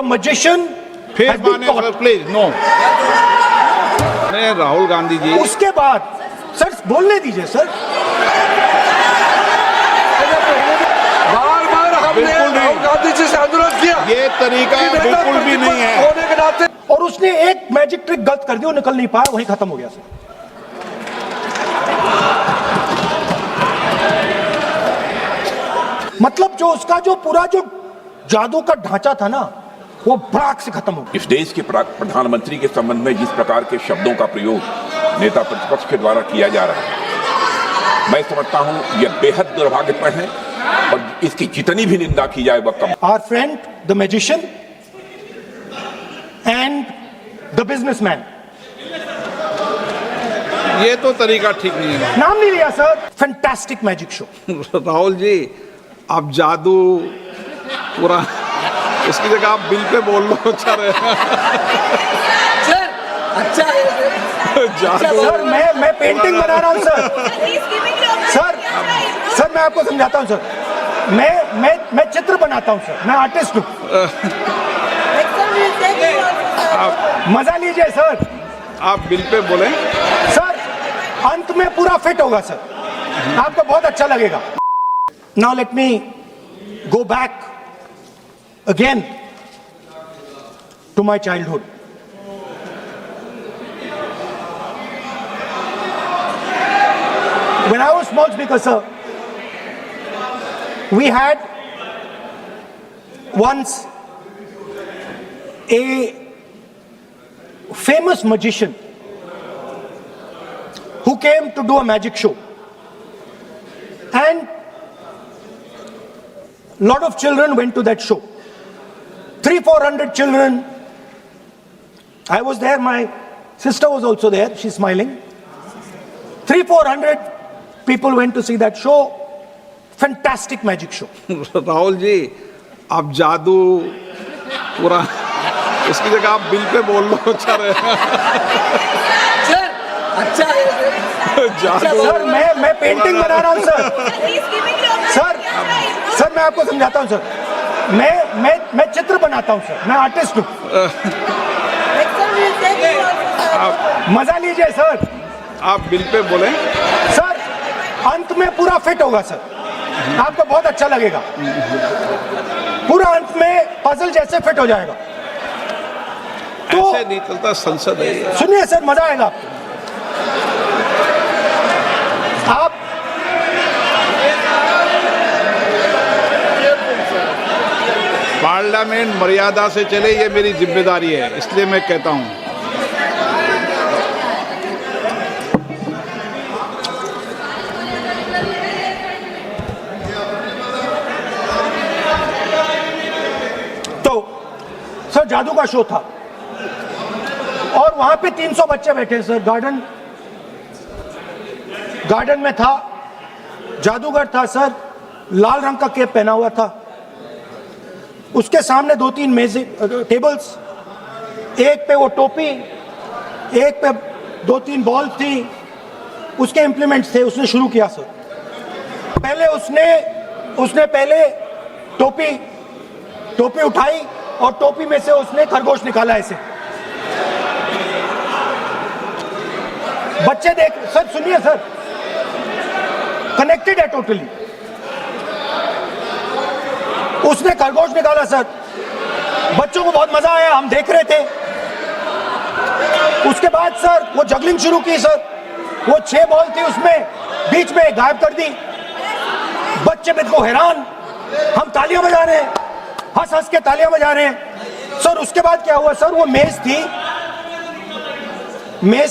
magician फिर has been माने caught. Sir please no. Rahul Gandhi ji उसके बाद सर बोलने दीजिए सर। बार बार हमने बिल्कुल नहीं। राहुल गांधी जी से अनुरोध किया, ये तरीका कि नेता बिल्कुल भी नहीं प्रतिपक्ष है। होने के नाते और उसने एक मैजिक ट्रिक गलत कर दी, वो निकल नहीं पाया, वहीं खत्म हो गया सर। मतलब जो उसका जो पूरा जो जादू का ढांचा था ना, वो भड़ाक से खत्म हो गया। इस देश के प्रधानमंत्री के संबंध में जिस प्रकार के शब्दों का प्रयोग नेता प्रतिपक्ष के द्वारा किया जा रहा है, मैं समझता हूं यह बेहद दुर्भाग्यपूर्ण है और इसकी जितनी भी निंदा की जाए वह कम। Our friend, the magician and the businessman. ये तो तरीका ठीक नहीं है। नाम नहीं लिया sir. Fantastic magic show. Rahul ji आप जादू पूरा, उसकी जगह आप बिल पे बोल लो, अच्छा रहेगा। अच्छा है। जादू सर मैं पेंटिंग बना रहा हूँ सर। सर मैं आपको समझाता हूँ सर। मैं चित्र बनाता हूँ सर, मैं आर्टिस्ट हूँ। मजा लीजिए सर। आप बिल पे बोले। सर अंत में पूरा फिट होगा सर, आपको बहुत अच्छा लगेगा। Now let me go back again to my childhood. When I was small speaker, sir, we had once a famous magician who came to do a magic show, and lot of children went to that show. 300-400 children. I was there, my sister was also there, she's smiling. 300-400 people went to see that show. Fantastic magic show. Rahul ji आप जादू पूरा, उसकी जगह आप bill pay बोल लो, अच्छा रहेगा। अच्छा है। जादू सर मैं पेंटिंग बना रहा हूँ सर। सर मैं आपको समझाता हूँ सर। मैं चित्र बनाता हूँ सर, मैं आर्टिस्ट हूँ। मजा लीजिए सर। आप बिल पे बोले। सर अंत में पूरा फिट होगा सर, आपको बहुत अच्छा लगेगा। पूरा अंत में पजल जैसे फिट हो जाएगा। तो ऐसे नहीं चलता, संसद है। सुनिए सर, मजा आएगा आपको। आप पार्लियामेंट मर्यादा से चले, ये मेरी जिम्मेदारी है, इसलिए मैं कहता हूं। तो सर जादू का शो था और वहां पे 300 बच्चे बैठे सर। गार्डन में था, जादूगर था सर, लाल रंग का कैप पहना हुआ था। उसके सामने 2-3 मेजें, टेबल्स, एक पे वो टोपी, एक पे 2-3 बॉल थी, उसके इम्प्लीमेंट्स थे। उसने शुरू किया सर। पहले उसने पहले टोपी उठाई और टोपी में से उसने खरगोश निकाला ऐसे। बच्चे देख सर, सुनिए सर, कनेक्टेड है टोटली। उसने खरगोश निकाला सर, बच्चों को बहुत मजा आया, हम देख रहे थे। उसके बाद सर वो जगलिंग शुरू की सर। वो 6 बॉल थी, उसमें बीच में गायब कर दी। बच्चे बिल्कुल हैरान, हम तालियां बजा रहे हैं, हंस हंस के तालियां बजा रहे हैं सर। उसके बाद क्या हुआ सर, वो मेज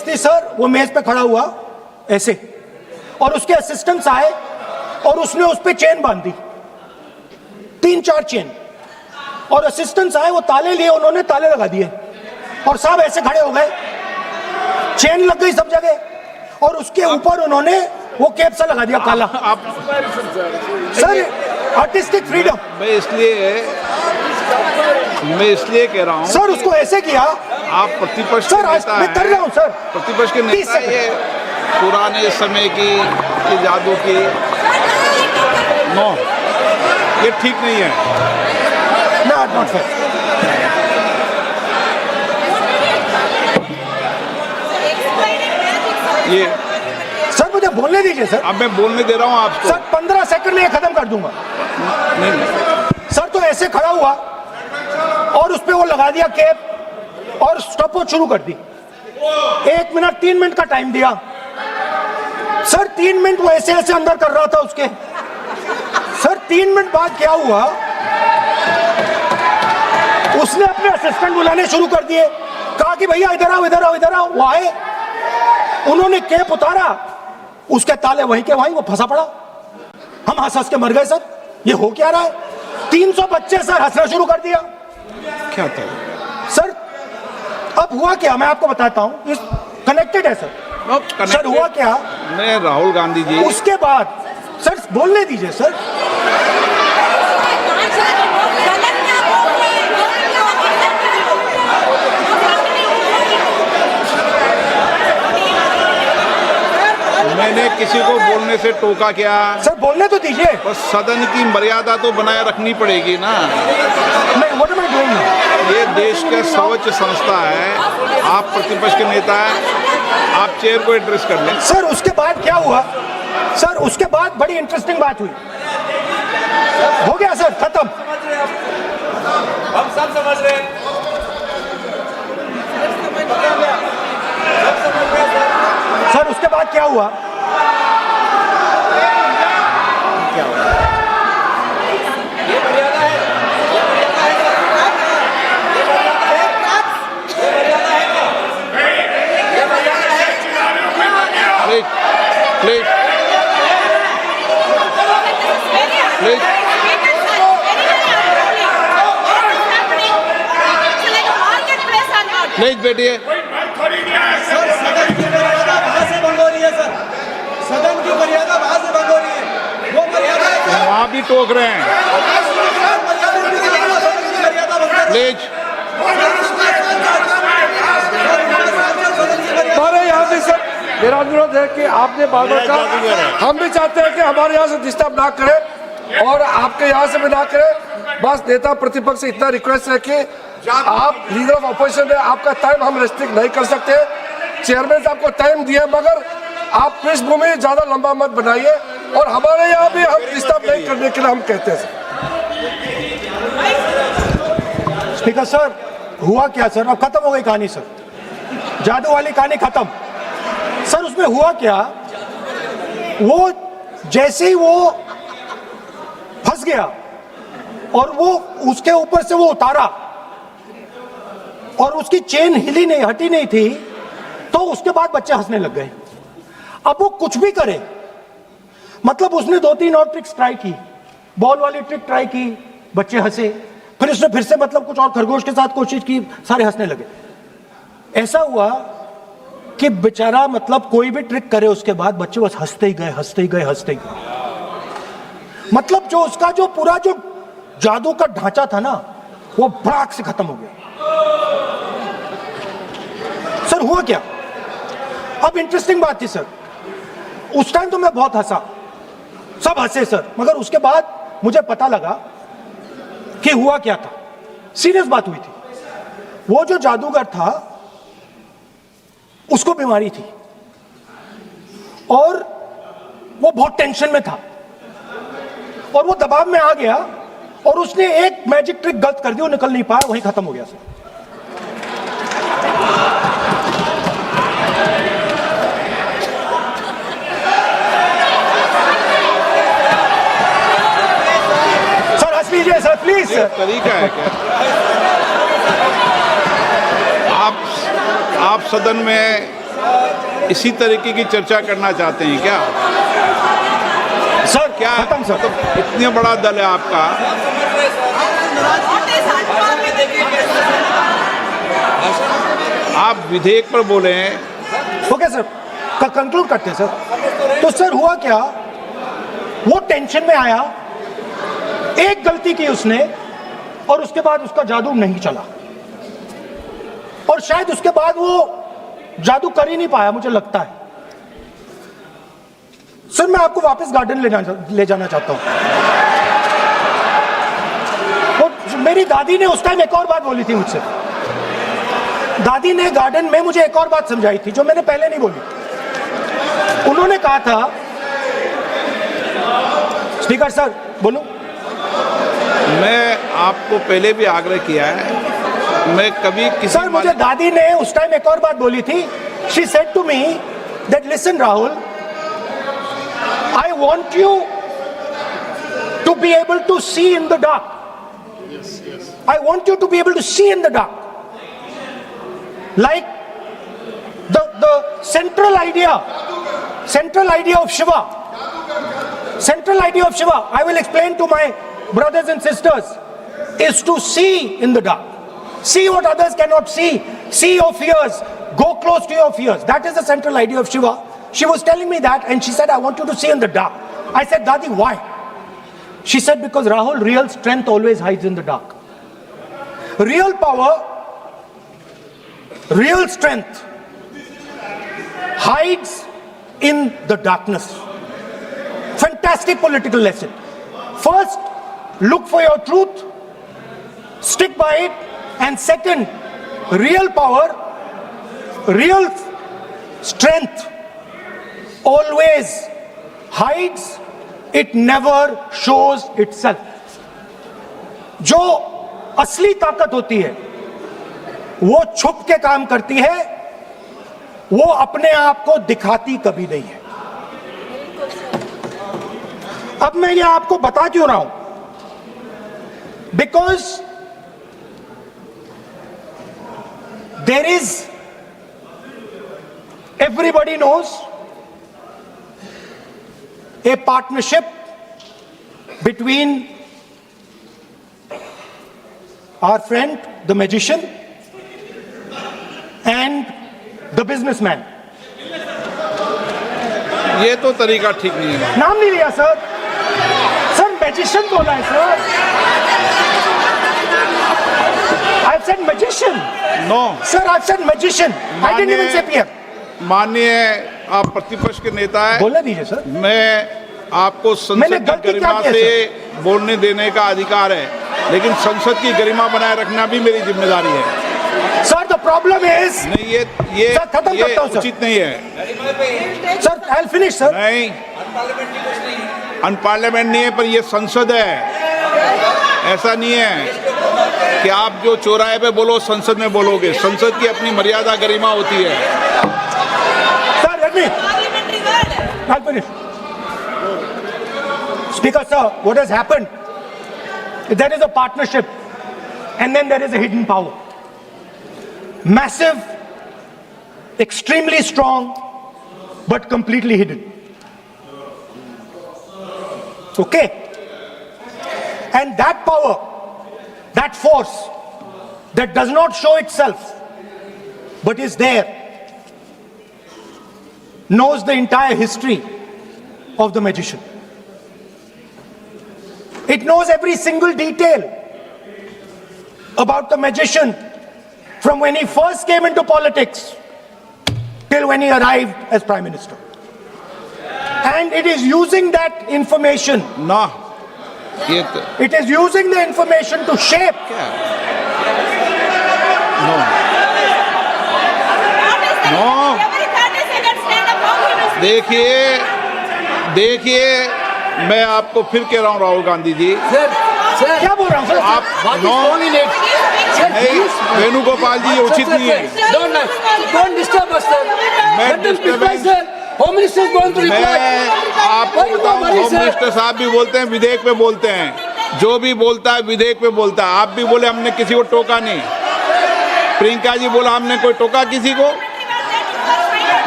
थी सर, वो मेज पे खड़ा हुआ ऐसे, और उसके असिस्टेंट्स आए और उसने उस पे चेन बांध दी, 3-4 चेन। और असिस्टेंट्स आए, वो ताले लिए, उन्होंने ताले लगा दिए और सब ऐसे खड़े हो गए। चेन लग गई सब जगह और उसके ऊपर उन्होंने वो कैप सा लगा दिया काला। आप सर आर्टिस्टिक फ्रीडम। मैं इसलिए कह रहा हूँ सर उसको ऐसे किया। आप प्रतिपक्ष सर के आज नेता मैं कर रहा हूँ सर। प्रतिपक्ष के 30 नेता, सेकंड। ये पुराने समय की जादू की नो, ये ठीक नहीं है। Not fair. ये सर मुझे बोलने दीजिए सर। अब मैं बोलने दे रहा हूँ आपको। सर 15 सेकंड में ये खत्म कर दूंगा। सर तो ऐसे खड़ा हुआ और उस पे वो लगा दिया कैप और स्टॉपवॉच शुरू कर दी। 1 मिनट 3 मिनट का टाइम दिया। सर 3 मिनट वो ऐसे ऐसे अंदर कर रहा था उसके। सर 3 मिनट बाद क्या हुआ, उसने अपने असिस्टेंट बुलाने शुरू कर दिए। कहा कि भैया इधर आओ इधर आओ इधर आओ। वो आए, उन्होंने कैप उतारा, उसके ताले वहीं के वहीं, वो फंसा पड़ा। हम हंस हंस के मर गए। सर ये हो क्या रहा है? 300 बच्चे सर हंसना शुरू कर दिया। क्या था सर अब हुआ क्या मैं आपको बताता हूं, कनेक्टेड है सर। सर हुआ क्या, मैं राहुल गांधी जी, उसके बाद सर बोलने दीजिए सर। मैंने किसी को बोलने से टोका क्या? सर बोलने तो दीजिए। बस सदन की मर्यादा तो बनाए रखनी पड़ेगी ना। मैं व्हाट एम आई डूइंग? ये देश का सर्वोच्च संस्था है, आप प्रतिपक्ष के नेता हैं, आप चेयर को एड्रेस कर लें। सर उसके बाद क्या हुआ? सर उसके बाद बड़ी इंटरेस्टिंग बात हुई। हो गया सर खत्म। हम सब समझ रहे हैं। सर उसके बाद क्या हुआ? प्लीज प्लीज प्लीज बैठिए। सदन की मर्यादा वहां से भंग हो रही है। वो मर्यादा वहाँ भी टोक रहे हैं। प्लीज हमारे यहाँ से सर मेरा अनुरोध है कि आपने बार बार कहा, हम भी चाहते हैं कि हमारे यहाँ से डिस्टर्ब ना करें और आपके यहाँ से भी ना करें। बस नेता प्रतिपक्ष से इतना रिक्वेस्ट है कि आप लीडर ऑफ अपोजिशन है, आपका टाइम हम रेस्ट्रिक्ट नहीं कर सकते। चेयरमैन साहब को टाइम दिया, मगर आप पृष्ठभूमि ज्यादा लंबा मत बनाइए और हमारे यहाँ भी हम डिस्टर्ब नहीं करने के लिए हम कहते हैं। स्पीकर सर हुआ क्या सर? अब खत्म हो गई कहानी सर, जादू वाली कहानी खत्म। सर उसमें हुआ क्या, वो जैसे ही वो फंस गया और वो उसके ऊपर से वो उतारा और उसकी चेन हिली नहीं, हटी नहीं थी, तो उसके बाद बच्चे हंसने लग गए। अब वो कुछ भी करे, मतलब उसने 2-3 और ट्रिक्स ट्राई की, बॉल वाली ट्रिक ट्राई की, बच्चे हंसे, फिर उसने फिर से मतलब कुछ और खरगोश के साथ कोशिश की, सारे हंसने लगे। ऐसा हुआ कि बेचारा मतलब कोई भी ट्रिक करे उसके बाद बच्चे बस हंसते ही गए हंसते ही गए हंसते ही गए। मतलब जो उसका जो पूरा जो जादू का ढांचा था ना, वो भड़ाक से खत्म हो गया। सर हुआ क्या, अब इंटरेस्टिंग बात थी सर, उस टाइम तो मैं बहुत हंसा, सब हंसे सर, मगर उसके बाद मुझे पता लगा कि हुआ क्या था। सीरियस बात हुई थी। वो जो जादूगर था उसको बीमारी थी और वो बहुत टेंशन में था और वो दबाव में आ गया और उसने एक मैजिक ट्रिक गलत कर दी, वो निकल नहीं पाया, वहीं खत्म हो गया सर। सर हंस लीजिए सर प्लीज ये सर। तरीका है क्या? आप सदन में इसी तरीके की चर्चा करना चाहते हैं क्या? सर क्या खत्म सर। मतलब इतने बड़ा दल है आपका, आप विधेयक पर बोले हैं। ओके सर, कंक्लूड करते हैं सर। तो सर हुआ क्या, वो टेंशन में आया, एक गलती की उसने और उसके बाद उसका जादू नहीं चला और शायद उसके बाद वो जादू कर ही नहीं पाया, मुझे लगता है। सर मैं आपको वापस गार्डन ले जाना चाहता हूं। वो मेरी दादी ने उस टाइम एक और बात बोली थी मुझसे, दादी ने गार्डन में मुझे एक और बात समझाई थी जो मैंने पहले नहीं बोली। उन्होंने कहा था, स्पीकर सर बोलूं? मैं आपको पहले भी आग्रह किया है, मैं कभी किसी सर मुझे दादी ने उस टाइम एक और बात बोली थी. She said to me that listen Rahul, I want you to be able to see in the dark. I want you to be able to see in the dark. Like the central idea of Shiva. Central idea of Shiva, I will explain to my brothers and sisters, is to see in the dark. See what others cannot see. See your fears. Go close to your fears. That is the central idea of Shiva. She was telling me that and she said, I want you to see in the dark. I said, Dadi, why? She said, because Rahul, real strength always hides in the dark. Real power, real strength hides in the darkness. Fantastic political lesson. First, look for your truth, stick by it, and second, real power, real strength always hides, it never shows itself. जो असली ताकत होती है वो छुप के काम करती है, वो अपने आप को दिखाती कभी नहीं है. अब मैं ये आपको बता क्यों रहा हूं? Because there is, everybody knows, a partnership between our friend the magician and the businessman. ये तो तरीका ठीक नहीं है. नाम नहीं लिया सर. सर मैजिशियन बोला है sir. I've said magician. No. Sir, I've said magician. I didn't even say PM. माननीय आप प्रतिपक्ष के नेता है, बोलने दीजिए सर. मैं आपको मैंने संसद की गलती क्या गरिमा की है, से बोलने देने का अधिकार है, लेकिन संसद की गरिमा बनाए रखना भी मेरी जिम्मेदारी है. Sir, the problem is. नहीं, ये सर, खत्म ये करता हूं, सर. उचित नहीं है. Sir, I'll finish, sir. नहीं, अनपार्लियामेंट नहीं है, पर ये संसद है. ऐसा नहीं है कि आप जो चौराहे पे बोलो संसद में बोलोगे. संसद की अपनी मर्यादा गरिमा होती है. Sir, let me. I'll finish. Speaker, sir, what has happened? There is a partnership, and then there is a hidden power. Massive, extremely strong, but completely hidden. Okay? And that power, that force, that does not show itself, but is there, knows the entire history of the magician. It knows every single detail about the magician from when he first came into politics till when he arrived as Prime Minister. And it is using that information, ना ये तो it is using the information to shape. No no देखिए मैं आपको फिर कह रहा हूँ राहुल गांधी जी, क्या बोल रहा हूँ सर? आप नो नहीं, वेणुगोपाल जी ये उचित नहीं है. Don't disturb us, sir. Let them reply, sir. Home Minister is going to reply. मैं आपको बताऊं, होम मिनिस्टर साहब भी बोलते हैं, विधेयक पे बोलते हैं, जो भी बोलता है विधेयक पे बोलता है. आप भी बोले हमने किसी को टोका नहीं. प्रियंका जी बोला हमने कोई टोका किसी को,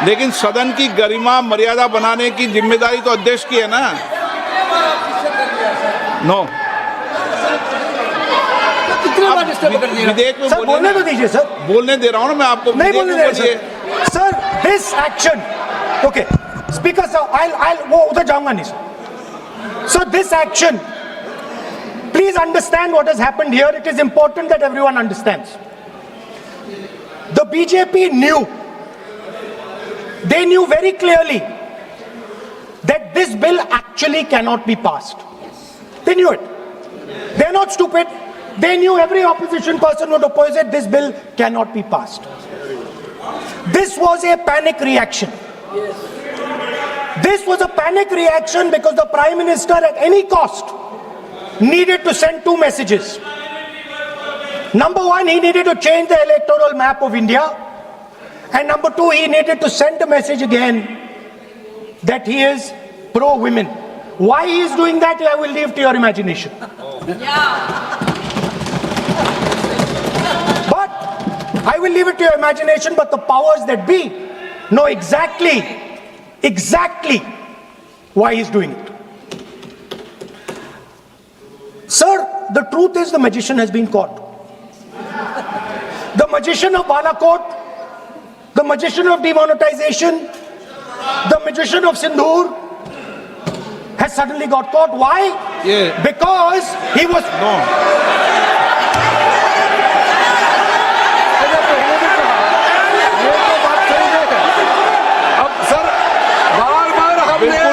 लेकिन सदन की गरिमा मर्यादा बनाने की जिम्मेदारी तो अध्यक्ष की है ना. नो विधेयक में सर बोलने तो दीजिए सर. बोलने दे रहा हूँ ना मैं आपको. नहीं बोलने दे बोलिए. रहे sir. This action, okay speaker sir, I'll वो उधर जाऊंगा नहीं sir. So this action, please understand what has happened here. It is important that everyone understands. The BJP knew, they knew very clearly that this bill actually cannot be passed. They knew it. They are not stupid. They knew every opposition person would oppose it. This bill cannot be passed. This was a panic reaction. This was a panic reaction because the Prime Minister at any cost needed to send two messages. Number one, he needed to change the electoral map of India. And number two, he needed to send a message again that he is pro-women. Why he is doing that, I will leave to your imagination. But I will leave it to your imagination, but the powers that be know exactly why he's doing it. Sir, the truth is the magician has been caught. The magician of Balakot, the magician of demonetization, the magician of Sindhur has suddenly got caught. Why? Yeah. Because he was...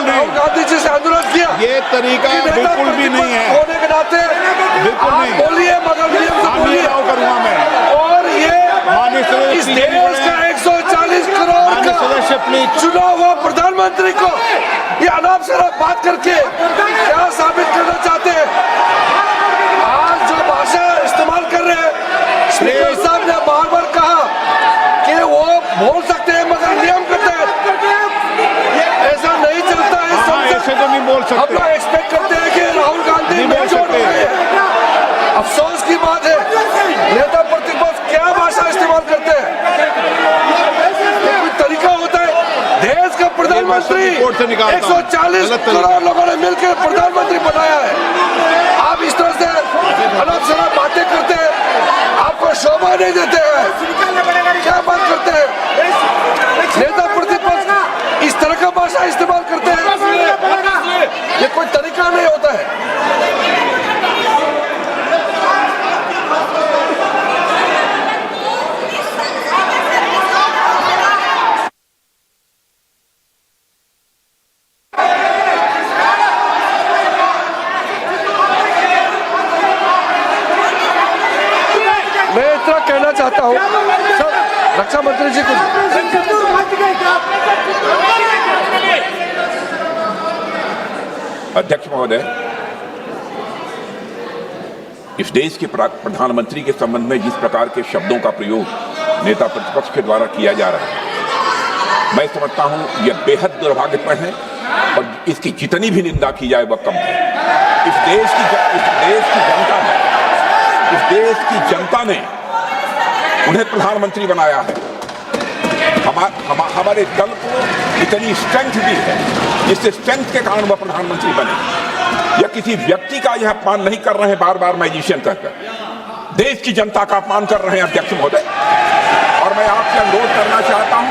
Rahul Gandhi ji से अनुरोध किया, ये तरीका बिल्कुल भी नहीं है। होने के नाते बिल्कुल नहीं बोलिए, मगर नियम से बोलिए। करूंगा मैं। और ये इस देश का 140 करोड़ का चुना हुआ प्रधानमंत्री को ये अनाप शराब बात करके क्या साबित करना चाहते हैं? आज जो भाषा इस्तेमाल कर रहे हैं, स्पीकर साहब ने बार बार कहा कि वो बोल सकते हैं मगर नियम के तहत। ऐसा नहीं चलता है। ऐसे तो नहीं बोल सकते। हम लोग एक्सपेक्ट करते हैं कि राहुल गांधी मेच्योर हो गए। अफसोस की बात है, नेता प्रतिपक्ष क्या भाषा इस्तेमाल करते हैं। कोई तरीका होता है। देश का प्रधानमंत्री 140 करोड़ लोगों ने मिलकर प्रधानमंत्री बनाया है। आप इस तरह से अनाप शराब बातें करते हैं, आपको शोभा नहीं देते हैं। क्या बात करते हैं? नेता प्रतिपक्ष इस तरह का भाषा इस्तेमाल करते हैं, ये कोई तरीका नहीं होता है। मैं इतना कहना चाहता हूँ सर, रक्षा मंत्री जी को अध्यक्ष महोदय, इस देश के प्रधानमंत्री के संबंध में जिस प्रकार के शब्दों का प्रयोग नेता प्रतिपक्ष के द्वारा किया जा रहा है, मैं समझता हूं यह बेहद दुर्भाग्यपूर्ण है और इसकी जितनी भी निंदा की जाए वह कम है। इस देश की जनता ने उन्हें प्रधानमंत्री बनाया है। हमारे दल को इतनी स्ट्रेंथ दी है जिससे स्ट्रेंथ के कारण वह प्रधानमंत्री बने। या किसी व्यक्ति का यह अपमान नहीं कर रहे हैं बार बार मैजिशियन कहकर, देश की जनता का अपमान कर रहे हैं अध्यक्ष महोदय। और मैं आपसे अनुरोध करना चाहता हूं,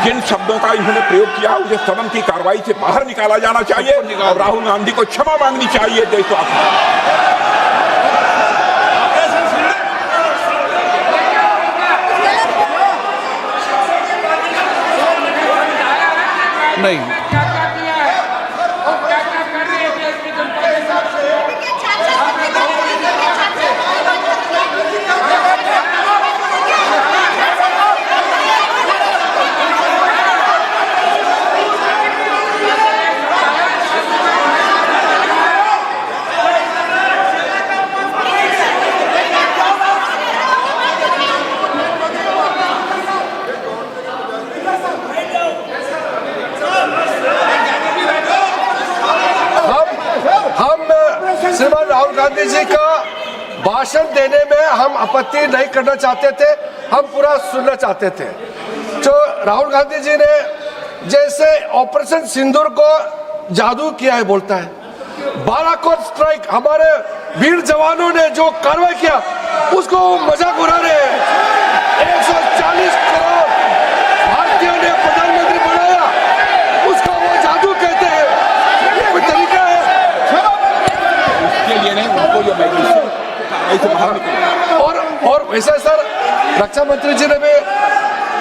जिन शब्दों का इन्होंने प्रयोग किया उसे सदन की कार्रवाई से बाहर निकाला जाना चाहिए और राहुल गांधी को क्षमा मांगनी चाहिए देशवासियों। नहीं, श्रीमान राहुल गांधी जी का भाषण देने में हम आपत्ति नहीं करना चाहते थे, हम पूरा सुनना चाहते थे। जो राहुल गांधी जी ने जैसे ऑपरेशन सिंदूर को जादू किया है बोलता है, बालाकोट स्ट्राइक हमारे वीर जवानों ने जो कार्रवाई किया उसको मजाक उड़ा रहे हैं। 140 करोड़ भारतीयों ने प्रधानमंत्री बनाया, उसको वो जादू कहते हैं। ये कोई तरीका है? ये नहीं, उनको जो और वैसे सर रक्षा मंत्री जी ने भी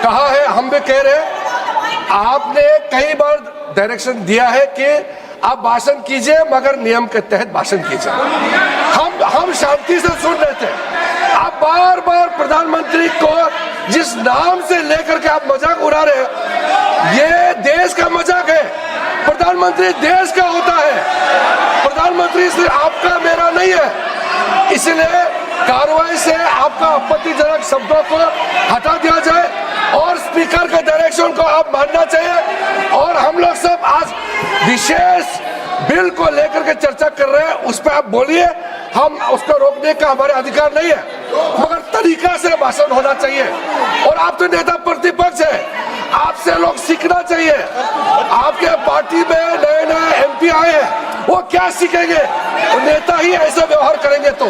कहा है, हम भी कह रहे हैं, आपने कई बार डायरेक्शन दिया है कि आप भाषण कीजिए मगर नियम के तहत भाषण कीजिए। हम शांति से सुन रहे थे, आप बार बार प्रधानमंत्री को जिस नाम से लेकर के आप मजाक उड़ा रहे हैं, ये देश का मजाक है। प्रधानमंत्री देश का होता है, प्रधानमंत्री सिर्फ आपका मेरा नहीं है। इसलिए कार्रवाई से आपका आपत्तिजनक शब्दों को हटा दिया जाए और स्पीकर के डायरेक्शन को आप मानना चाहिए। और हम लोग सब आज विशेष बिल को लेकर के चर्चा कर रहे हैं, उस पर आप बोलिए, हम उसको रोकने का हमारे अधिकार नहीं है, मगर तरीका से भाषण होना चाहिए। और आप तो नेता प्रतिपक्ष है, आपसे लोग सीखना चाहिए। आपके पार्टी में नए नए एमपी आए हैं, वो क्या सीखेंगे? वो नेता ही ऐसा व्यवहार करेंगे तो।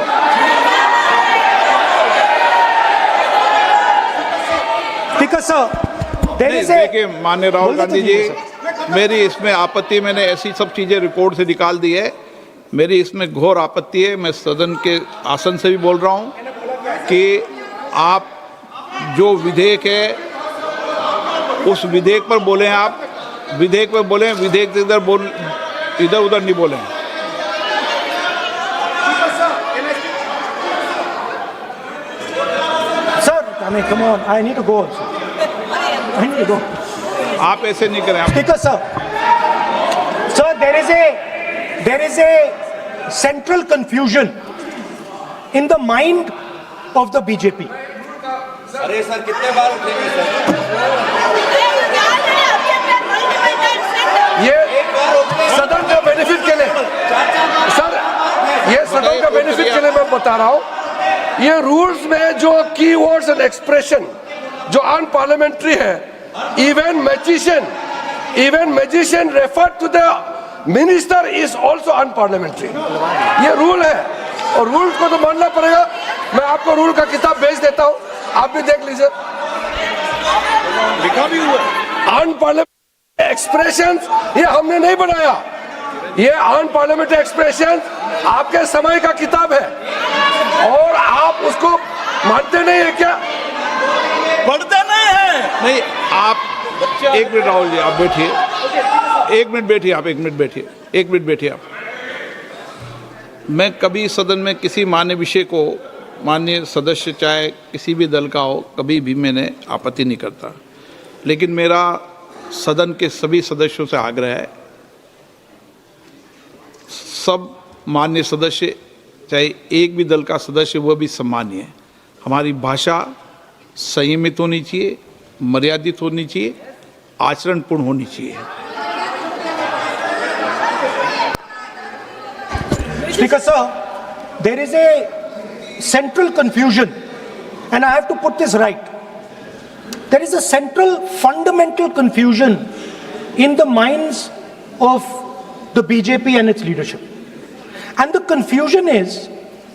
स्पीकर सर, देखिए माननीय राहुल गांधी जी, मेरी इसमें आपत्ति, मैंने ऐसी सब चीज़ें रिकॉर्ड से निकाल दी है। मेरी इसमें घोर आपत्ति है। मैं सदन के आसन से भी बोल रहा हूं कि आप जो विधेयक है उस विधेयक पर बोलें, आप विधेयक पर बोलें, विधेयक इधर उधर नहीं बोलें। Sir, I mean, come on, I need to go also. I need to go. आप ऐसे नहीं करें। Speaker sir, there is a central confusion in the mind of the BJP. अरे सर कितने बार उठेंगे सर? ये सदन का बेनिफिट के लिए सर, ये सदन का बेनिफिट के लिए मैं बता रहा हूँ, ये रूल्स में जो कीवर्ड्स एंड एक्सप्रेशन जो अनपार्लियामेंट्री है, even magician refer to the minister is also unparliamentary. ये रूल है और रूल्स को तो मानना पड़ेगा। मैं आपको रूल का किताब भेज देता हूँ, आप भी देख लीजिए। अनपार्लियामेंट्री एक्सप्रेशंस ये हमने नहीं बनाया, ये अनपार्लियामेंट्री एक्सप्रेशंस आपके समय का किताब है और आप उसको मानते नहीं है क्या? पढ़ते नहीं है। नहीं, आप एक मिनट राहुल जी, आप बैठिए, एक मिनट बैठिए, आप एक मिनट बैठिए, एक मिनट बैठिए आप। मैं कभी सदन में किसी मान्य विषय को, माननीय सदस्य चाहे किसी भी दल का हो, कभी भी मैंने आपत्ति नहीं करता। लेकिन मेरा सदन के सभी सदस्यों से आग्रह है, सब मान्य सदस्य, चाहे एक भी दल का सदस्य, वह भी सम्मानीय है। हमारी भाषा संयमित होनी चाहिए, मर्यादित होनी चाहिए, आचरणपूर्ण होनी चाहिए। Speaker sir, there is a central confusion, and I have to put this right. There is a central fundamental confusion in the minds of the BJP and its leadership. And the confusion is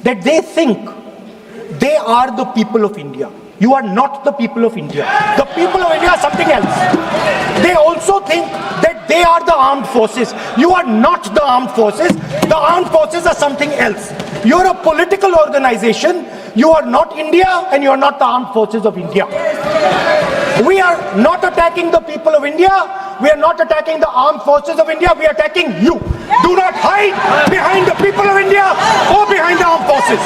that they think they are the people of India. You are not the people of India. The people of India are something else. They also think that they are the armed forces. You are not the armed forces. The armed forces are something else. You are a political organization. You are not India and you are not the armed forces of India. We are not attacking the people of India. We are not attacking the armed forces of India. We are attacking you. Do not hide behind the people of India or behind the armed forces.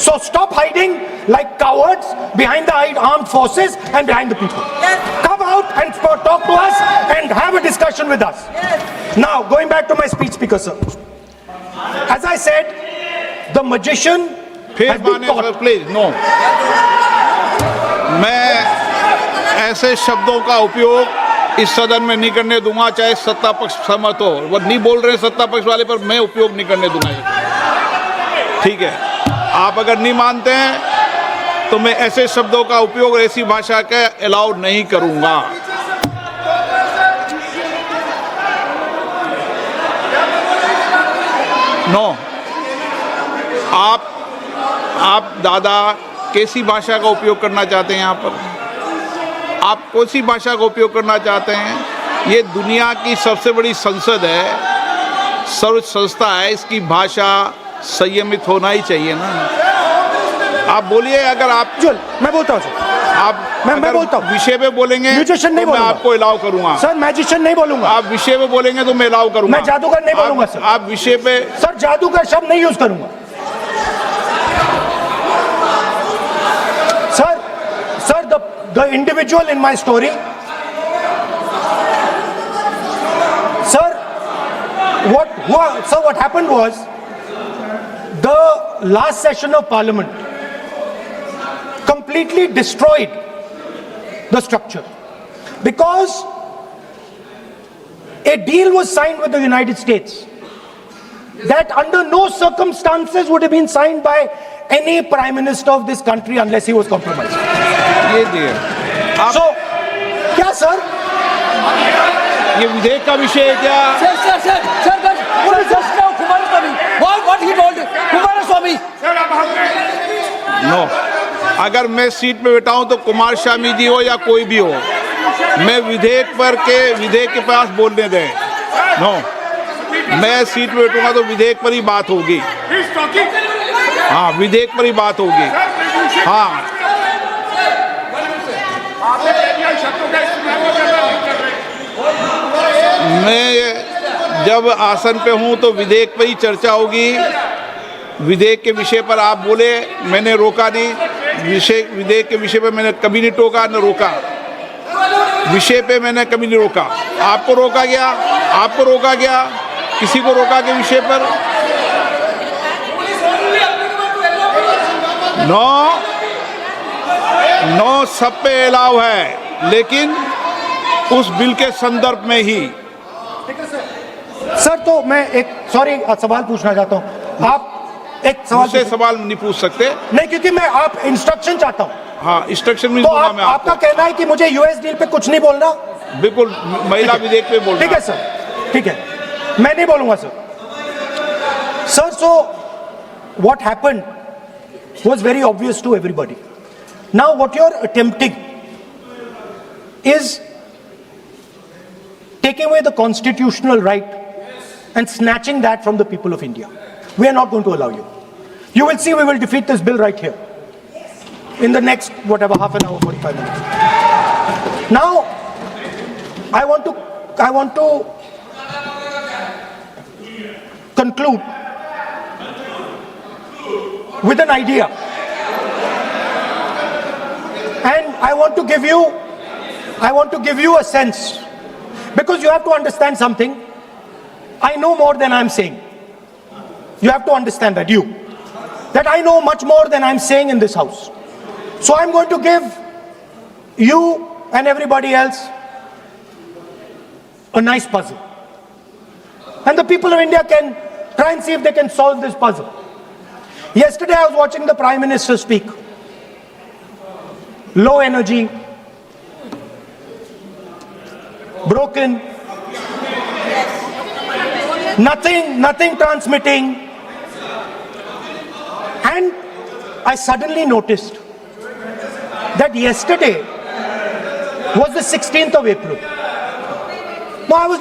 So stop hiding like cowards behind the armed forces and behind the people. Come out and talk to us and have a discussion with us. Now, going back to my speech, Speaker sir. As I said, the magician has been caught. Please no, मैं ऐसे शब्दों का उपयोग इस सदन में नहीं करने दूंगा, चाहे सत्ता पक्ष सहमत हो। वो नहीं बोल रहे सत्ता पक्ष वाले, पर मैं उपयोग नहीं करने दूंगा ये। ठीक है, आप अगर नहीं मानते हैं तो मैं ऐसे शब्दों का उपयोग, ऐसी भाषा का अलाउ नहीं करूंगा। नो, आप दादा कैसी भाषा का उपयोग करना चाहते हैं यहाँ पर? आप कौन सी भाषा का उपयोग करना चाहते हैं? ये दुनिया की सबसे बड़ी संसद है, सर्वोच्च संस्था है, इसकी भाषा संयमित होना ही चाहिए ना। आप बोलिए, अगर आप चल, मैं बोलता हूँ सर। आप मैं बोलता हूँ, विषय पे बोलेंगे म्यूजिशियन नहीं तो मैं बोलूंगा। आपको अलाउ करूंगा। सर, मैजिशियन नहीं बोलूंगा। आप विषय पे बोलेंगे तो मैं अलाउ करूंगा। मैं जादूगर नहीं बोलूंगा सर। आप विषय पे, सर, जादूगर शब्द नहीं यूज करूंगा। the individual in my story. Sir, what happened was, the last session of Parliament completely destroyed the structure because a deal was signed with the United States that under no circumstances would have been signed by any prime minister of this country unless he was compromised. ये दिए आप So, क्या sir? ये विधेयक का विषय है क्या? Sir, what is just now Kumaraswamy? What he told Kumaraswamy? No, अगर मैं सीट पे बैठा हूं तो कुमार स्वामी जी हो या कोई भी हो, मैं विधेयक के पास बोलने दें। नो, मैं सीट पे बैठूंगा तो विधेयक पर ही बात होगी। हाँ, विधेयक पर ही बात होगी। हाँ, मैं जब आसन पे हूं तो विधेयक पर ही चर्चा होगी। विधेयक के विषय पर आप बोले, मैंने रोका नहीं। विधेयक के विषय पे मैंने कभी नहीं टोका न रोका। विषय पे मैंने कभी नहीं रोका। आपको रोका गया, किसी को रोका के विषय पर? नो, सब पे अलाउ है, लेकिन उस बिल के संदर्भ में ही। सर, तो मैं एक सवाल पूछना चाहता हूं। आप एक सवाल नहीं पूछ सकते। नहीं, क्योंकि मैं आप इंस्ट्रक्शन चाहता हूं। हाँ, इंस्ट्रक्शन मिल तो दूंगा मैं आपको। आपका कहना है कि मुझे यूएस डील पे कुछ नहीं बोलना? बिल्कुल, महिला विधेयक पे बोलना। ठीक है सर, ठीक है, मैं नहीं बोलूंगा sir. Sir, so what happened was very obvious to everybody. Now what you're attempting is taking away the constitutional right and snatching that from the people of India. We are not going to allow you. You will see we will defeat this bill right here in the next, whatever, half an hour, 45 minutes. Now, I want to conclude with an idea. And I want to give you a sense, because you have to understand something. I know more than I'm saying. You have to understand that I know much more than I'm saying in this house. So I'm going to give you and everybody else a nice puzzle. And the people of India can try and see if they can solve this puzzle. Yesterday I was watching the Prime Minister speak. Low energy, broken, nothing transmitting. And I suddenly noticed that yesterday was the 16th of April. No, I was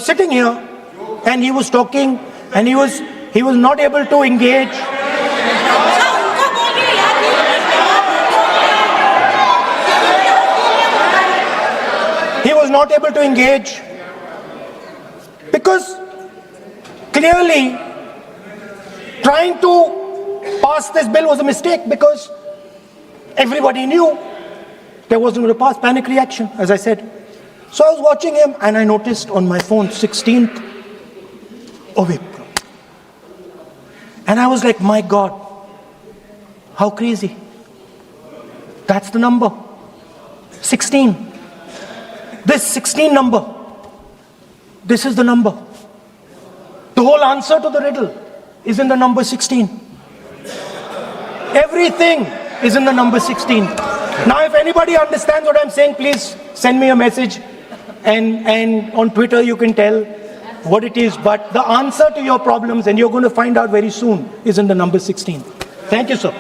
sitting here and he was talking and he was not able to engage. He was not able to engage because clearly trying to pass this bill was a mistake, because everybody knew there wasn't going to pass. Panic reaction, as I said. So I was watching him and I noticed on my phone 16th of April. And I was like, my God, how crazy. That's the number. 16. This 16 number. This is the number. The whole answer to the riddle is in the number 16. Everything is in the number 16. Now, if anybody understands what I'm saying, please send me a message, and on Twitter you can tell what it is. But the answer to your problems, and you're going to find out very soon, is in the number 16. Thank you, sir.